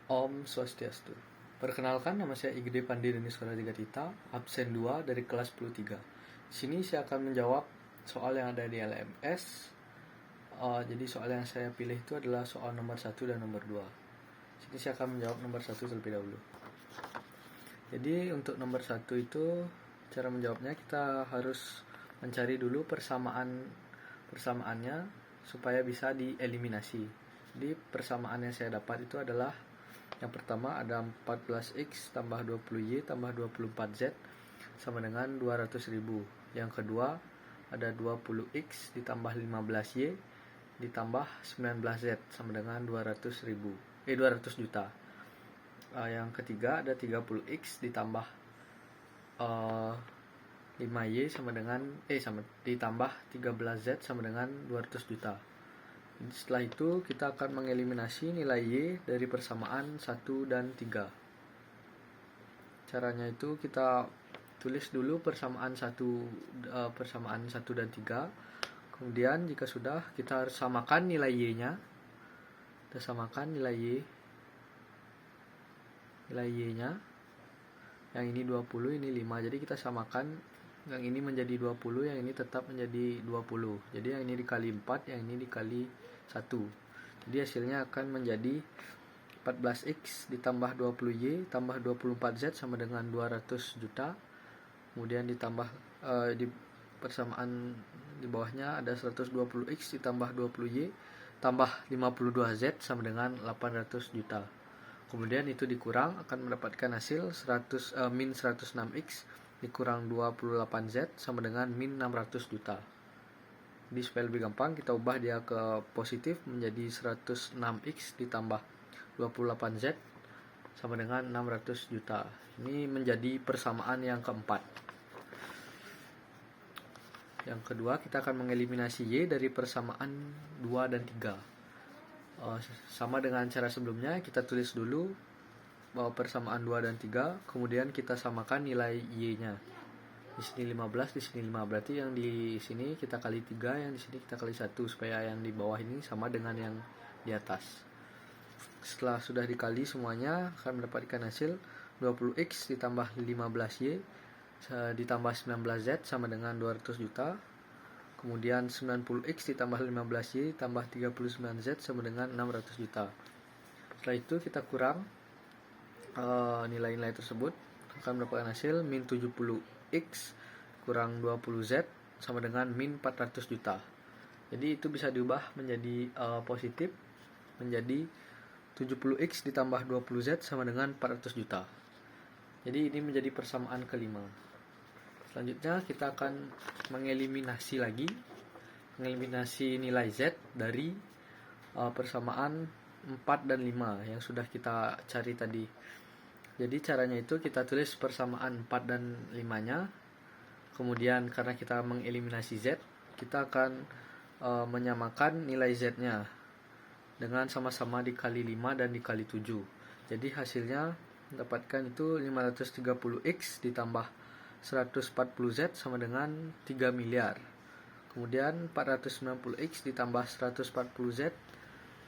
Om Swastiastu. Perkenalkan, nama saya Igede Pandi Deniswara Tigatita, absen 2 dari kelas 10-3. Di sini saya akan menjawab soal yang ada di LMS. Jadi soal yang saya pilih itu adalah soal nomor 1 dan nomor 2. Di sini saya akan menjawab nomor 1 terlebih dahulu. Jadi untuk nomor 1 itu cara menjawabnya kita harus mencari dulu persamaannya supaya bisa dieliminasi. Jadi persamaan yang saya dapat itu adalah yang pertama ada 14x tambah 20y tambah 24z sama dengan 200.000. Yang kedua ada 20x ditambah 15y ditambah 19z sama dengan 200 juta. Yang ketiga ada 30x ditambah 5y ditambah 13z sama dengan 200 juta. Setelah itu kita akan mengeliminasi nilai y dari persamaan 1 dan 3. Caranya itu kita tulis dulu persamaan 1 dan 3. Kemudian jika sudah, kita harus samakan nilai y-nya. Kita samakan nilai y-nya. Yang ini 20, ini 5. Jadi kita samakan, yang ini menjadi 20, yang ini tetap menjadi 20. Jadi yang ini dikali 4, yang ini dikali 1. Jadi hasilnya akan menjadi 14x ditambah 20y tambah 24z sama dengan 200 juta. Kemudian ditambah di persamaan di bawahnya ada 120x ditambah 20y tambah 52z sama dengan 800 juta. Kemudian itu dikurang akan mendapatkan hasil min 106x dikurang 28z sama dengan min 600 juta. Jadi supaya lebih gampang kita ubah dia ke positif menjadi 106x ditambah 28z sama dengan 600 juta. Ini menjadi persamaan yang keempat. Yang kedua kita akan mengeliminasi y dari persamaan 2 dan 3. Sama dengan cara sebelumnya, kita tulis dulu bahwa persamaan 2 dan 3, kemudian kita samakan nilai y-nya. Di sini 15, di sini 5. Berarti yang di sini kita kali 3, yang di sini kita kali 1 supaya yang di bawah ini sama dengan yang di atas. Setelah sudah dikali semuanya akan mendapatkan hasil 20x ditambah 15y ditambah 19z sama dengan 200 juta. Kemudian 90x ditambah 15y tambah 39z sama dengan 600 juta. Setelah itu kita kurang nilai-nilai tersebut akan mendapatkan hasil min 70x kurang 20z sama dengan min 400 juta. Jadi itu bisa diubah menjadi positif menjadi 70x ditambah 20z sama dengan 400 juta. Jadi ini menjadi persamaan kelima. Selanjutnya kita akan mengeliminasi nilai z dari persamaan 4 dan 5 yang sudah kita cari tadi. Jadi caranya itu kita tulis persamaan 4 dan 5-nya. Kemudian karena kita mengeliminasi z, kita akan menyamakan nilai z-nya dengan sama-sama dikali 5 dan dikali 7. Jadi hasilnya mendapatkan itu 530x ditambah 140z sama dengan 3 miliar. Kemudian 490x ditambah 140z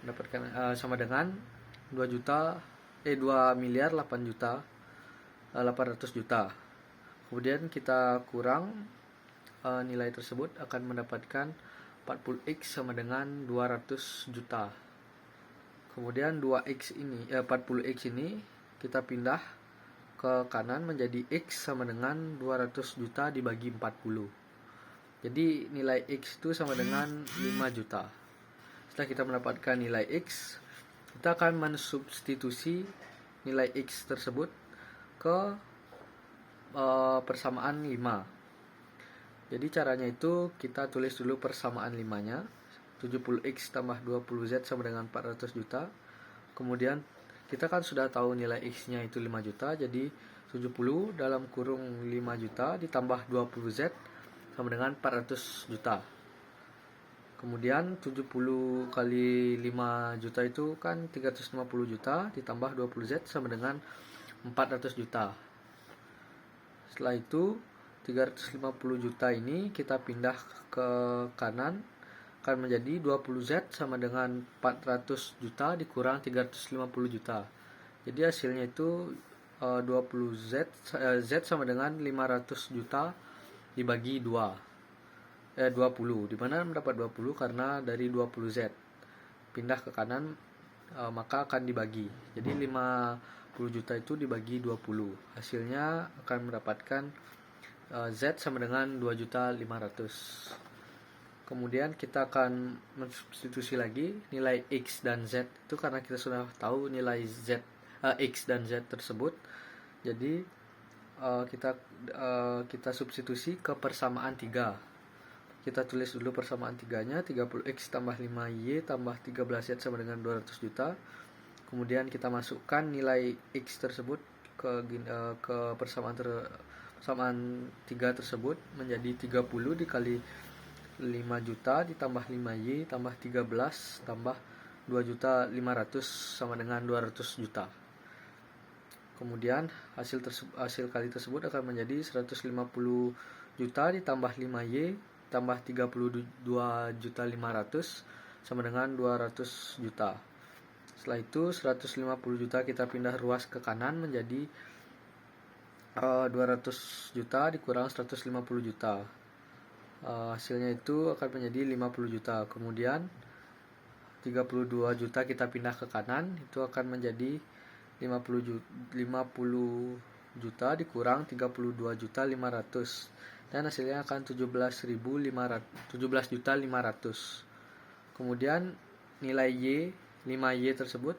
mendapatkan sama dengan 2 miliar 800 juta. Kemudian kita kurang nilai tersebut akan mendapatkan 40x sama dengan 200 juta. Kemudian 40x ini kita pindah ke kanan menjadi x sama dengan 200 juta dibagi 40. Jadi nilai x itu sama dengan 5 juta. Setelah kita mendapatkan nilai x, kita akan mensubstitusi nilai x tersebut ke persamaan 5. Jadi caranya itu kita tulis dulu persamaan 5-nya. 70x tambah 20z sama dengan 400 juta. Kemudian kita kan sudah tahu nilai x-nya itu 5 juta, jadi 70 dalam kurung 5 juta ditambah 20z sama dengan 400 juta. Kemudian 70 kali 5 juta itu kan 350 juta ditambah 20z sama dengan 400 juta. Setelah itu 350 juta ini kita pindah ke kanan akan menjadi 20z sama dengan 400 juta dikurang 350 juta. Jadi hasilnya itu 20Z, Z sama dengan 500 juta dibagi 20, dimana mendapat 20 karena dari 20Z pindah ke kanan, maka akan dibagi. Jadi 50 juta itu dibagi 20, hasilnya akan mendapatkan Z sama dengan 2.500.000. Kemudian kita akan mensubstitusi lagi nilai X dan Z itu karena kita sudah tahu nilai X dan Z tersebut. Jadi kita substitusi ke persamaan 3. Kita tulis dulu persamaan 3-nya, 30X tambah 5Y tambah 13Z sama dengan 200 juta. Kemudian kita masukkan nilai X tersebut ke persamaan 3 tersebut menjadi 30 dikali 5 juta ditambah 5Y tambah 13 tambah 2.500.000 sama dengan 200 juta. Kemudian hasil kali tersebut akan menjadi 150 juta ditambah 5Y tambah 32.500.000 sama dengan 200 juta. Setelah itu 150 juta kita pindah ruas ke kanan menjadi 200 juta dikurang 150 juta. Hasilnya itu akan menjadi 50 juta. Kemudian 32 juta kita pindah ke kanan, itu akan menjadi 50 juta dikurang 32.500.000 dan hasilnya akan 17.500. Kemudian nilai Y, 5Y tersebut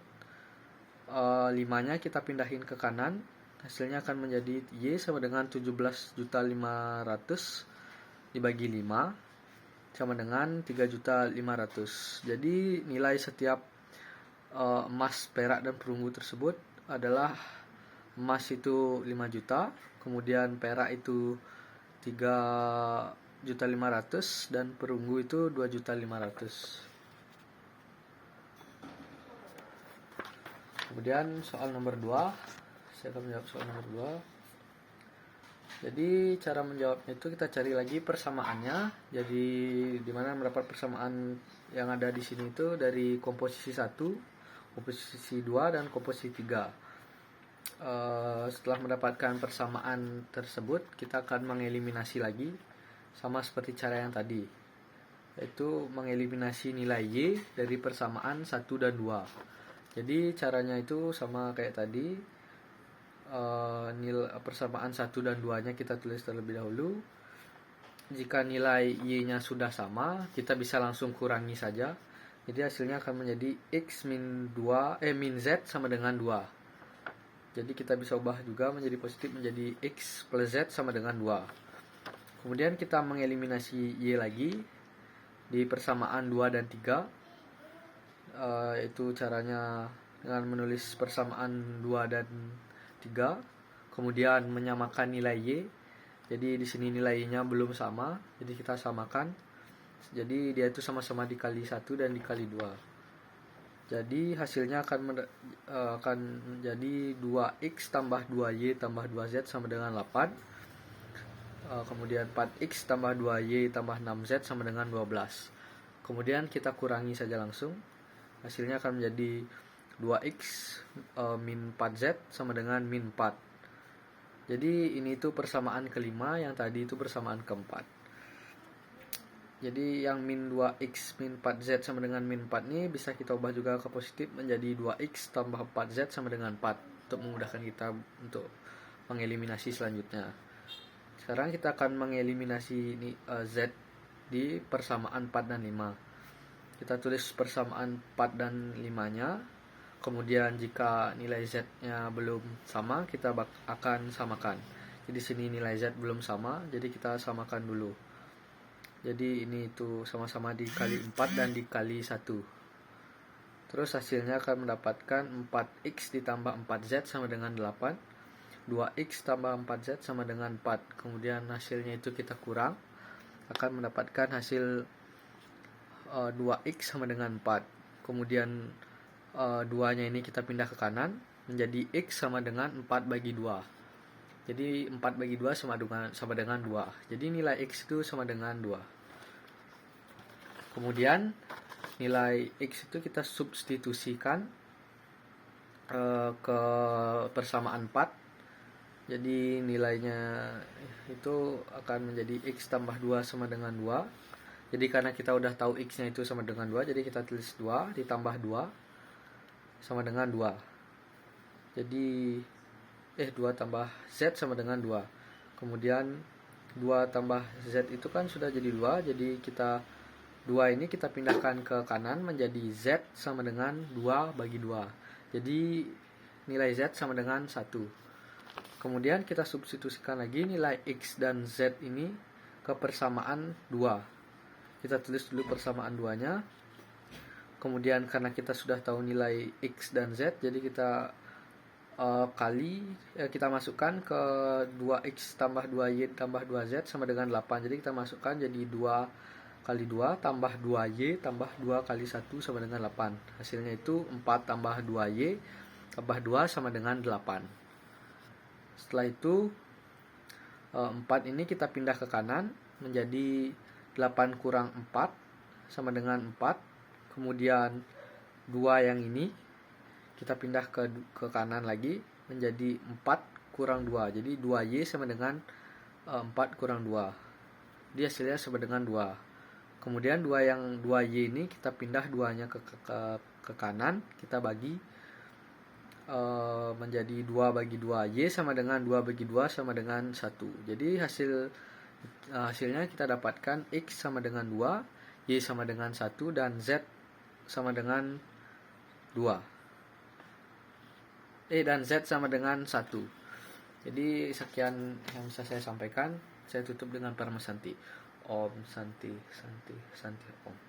5-nya kita pindahin ke kanan, hasilnya akan menjadi Y sama dengan 17.500.000 dibagi 5 sama dengan 3.500.000. Jadi nilai setiap emas, perak, dan perunggu tersebut adalah emas itu 5 juta, kemudian perak itu 3.500.000 dan perunggu itu 2.500.000. Kemudian soal nomor 2, saya akan menjawab soal nomor 2. Jadi cara menjawabnya itu kita cari lagi persamaannya. Jadi dimana mendapat persamaan yang ada di sini itu dari komposisi 1, komposisi 2, dan komposisi 3. Setelah mendapatkan persamaan tersebut, kita akan mengeliminasi lagi sama seperti cara yang tadi, yaitu mengeliminasi nilai Y dari persamaan 1 dan 2. Jadi caranya itu sama kayak tadi. Nilai persamaan 1 dan 2-nya kita tulis terlebih dahulu. Jika nilai Y-nya sudah sama, kita bisa langsung kurangi saja. Jadi hasilnya akan menjadi X min Z sama dengan 2. Jadi kita bisa ubah juga menjadi positif menjadi X plus Z sama dengan 2. Kemudian kita mengeliminasi Y lagi di persamaan 2 dan 3. Itu caranya dengan menulis persamaan 2 dan 3, kemudian menyamakan nilai Y. Jadi di sini nilainya belum sama, jadi kita samakan. Jadi dia itu sama-sama dikali 1 dan dikali 2. Jadi hasilnya akan menjadi 2X tambah 2Y tambah 2Z sama dengan 8. Kemudian 4X tambah 2Y tambah 6Z sama dengan 12. Kemudian kita kurangi saja langsung. Hasilnya akan menjadi 2X min 4Z sama dengan min 4. Jadi ini itu persamaan kelima, yang tadi itu persamaan keempat. Jadi yang min 2X min 4Z sama dengan min 4 ini bisa kita ubah juga ke positif menjadi 2X tambah 4Z sama dengan 4 untuk memudahkan kita untuk mengeliminasi selanjutnya. Sekarang kita akan mengeliminasi Z di persamaan 4 dan 5. Kita tulis persamaan 4 dan 5-nya. Kemudian jika nilai Z-nya belum sama, kita akan samakan. Jadi sini nilai Z belum sama, jadi kita samakan dulu. Jadi ini itu sama-sama dikali 4 dan dikali 1. Terus hasilnya akan mendapatkan 4X ditambah 4Z sama dengan 8. 2X tambah 4Z sama dengan 4. Kemudian hasilnya itu kita kurang, akan mendapatkan hasil 2X sama dengan 4. Kemudian 2-nya ini kita pindah ke kanan menjadi X sama dengan 4 bagi 2. Jadi 4 bagi 2 sama dengan 2. Jadi nilai X itu sama dengan 2. Kemudian nilai X itu kita substitusikan ke persamaan 4. Jadi nilainya itu akan menjadi X tambah 2 sama dengan 2. Jadi karena kita udah tahu X-nya itu sama dengan 2, jadi kita tulis 2 ditambah 2 sama dengan 2. Jadi 2 tambah Z sama dengan 2. Kemudian 2 tambah Z itu kan sudah jadi 2. Jadi kita 2 ini kita pindahkan ke kanan menjadi Z sama dengan 2 bagi 2. Jadi nilai Z sama dengan 1. Kemudian kita substitusikan lagi nilai X dan Z ini ke persamaan 2. Kita tulis dulu persamaan 2-nya. Kemudian karena kita sudah tahu nilai X dan Z, jadi kita kita masukkan ke 2X tambah 2Y tambah 2Z sama dengan 8. Jadi kita masukkan jadi 2 kali 2 tambah 2Y tambah 2 kali 1 sama dengan 8. Hasilnya itu 4 tambah 2Y tambah 2 sama dengan 8. Setelah itu 4 ini kita pindah ke kanan menjadi 8 kurang 4 sama dengan 4. Kemudian 2 yang ini kita pindah ke kanan lagi menjadi 4 kurang 2. Jadi 2Y sama dengan 4 kurang 2. Dia hasilnya sama dengan 2. Kemudian 2Y ini kita pindah 2-nya ke kanan, kita bagi menjadi 2 bagi 2. Y sama dengan 2 bagi 2 sama dengan 1. Jadi hasilnya kita dapatkan X sama dengan 2, Y sama dengan 1, dan Z sama dengan 2. Dan Z sama dengan 1. Jadi sekian yang bisa saya sampaikan. Saya tutup dengan Parama Santi. Om Santi Santi Santi Om.